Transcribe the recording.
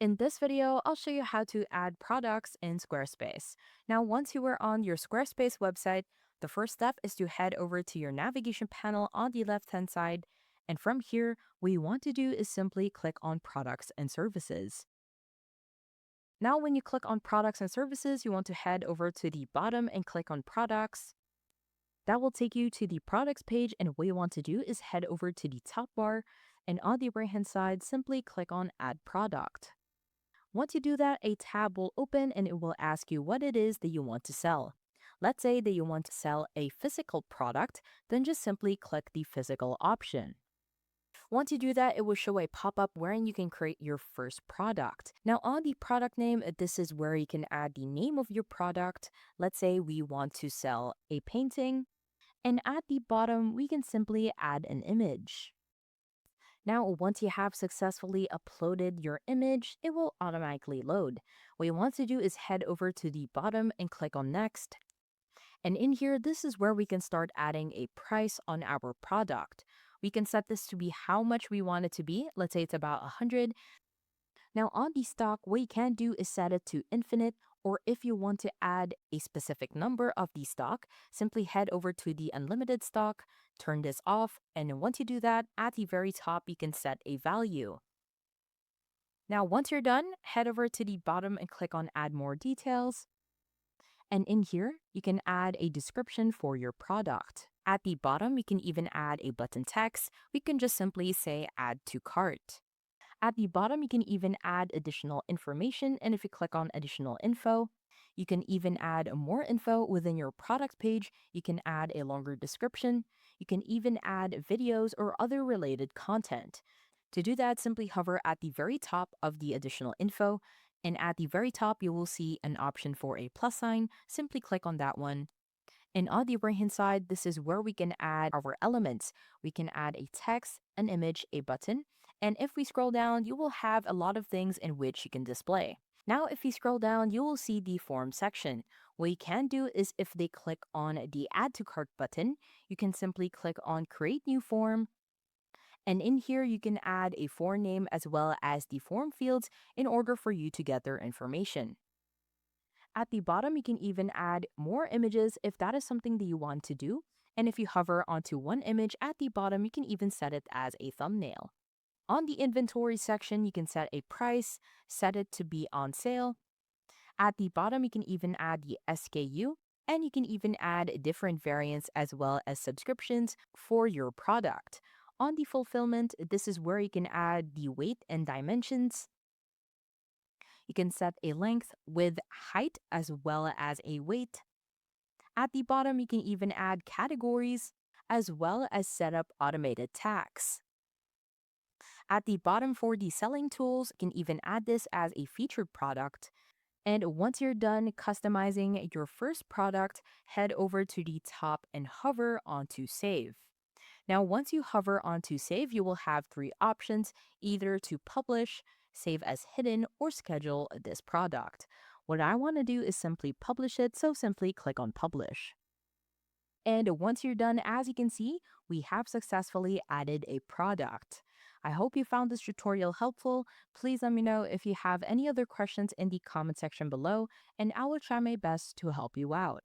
In this video, I'll show you how to add products in Squarespace. Now, once you are on your Squarespace website, the first step is to head over to your navigation panel on the left-hand side. And from here, what you want to do is simply click on Products and Services. Now, when you click on Products and Services, you want to head over to the bottom and click on Products. That will take you to the products page, and what you want to do is head over to the top bar, and on the right-hand side, simply click on Add Product. Once you do that, a tab will open and it will ask you what it is that you want to sell. Let's say that you want to sell a physical product, then just simply click the physical option. Once you do that, it will show a pop-up wherein you can create your first product. Now on the product name, this is where you can add the name of your product. Let's say we want to sell a painting, and at the bottom, we can simply add an image. Now, once you have successfully uploaded your image, it will automatically load. What you want to do is head over to the bottom and click on Next. And in here, this is where we can start adding a price on our product. We can set this to be how much we want it to be. Let's say it's about 100. Now on the stock, what you can do is set it to infinite, or if you want to add a specific number of the stock, simply head over to the unlimited stock, turn this off, and then once you do that, at the very top, you can set a value. Now, once you're done, head over to the bottom and click on Add More Details. And in here, you can add a description for your product. At the bottom, you can even add a button text. We can just simply say Add to Cart. At the bottom, you can even add additional information, and if you click on additional info, you can even add more info within your product page. You can add a longer description. You can even add videos or other related content. To do that, simply hover at the very top of the additional info, and at the very top, you will see an option for a plus sign. Simply click on that one. And on the right hand side, this is where we can add our elements. We can add a text, an image, a button. And if we scroll down, you will have a lot of things in which you can display. Now, if you scroll down, you will see the form section. What you can do is if they click on the Add to Cart button, you can simply click on Create New Form. And in here, you can add a form name as well as the form fields in order for you to get their information. At the bottom, you can even add more images if that is something that you want to do. And if you hover onto one image at the bottom, you can even set it as a thumbnail. On the inventory section, you can set a price, set it to be on sale. At the bottom, you can even add the SKU, and you can even add different variants as well as subscriptions for your product. On the fulfillment, this is where you can add the weight and dimensions. You can set a length, width, height, as well as a weight. At the bottom, you can even add categories, as well as set up automated tags. At the bottom for the selling tools, you can even add this as a featured product. And once you're done customizing your first product, head over to the top and hover onto Save. Now, once you hover onto Save, you will have three options, either to publish, save as hidden, or schedule this product. What I want to do is simply publish it, so simply click on Publish. And once you're done, as you can see, we have successfully added a product. I hope you found this tutorial helpful. Please let me know if you have any other questions in the comment section below, and I will try my best to help you out.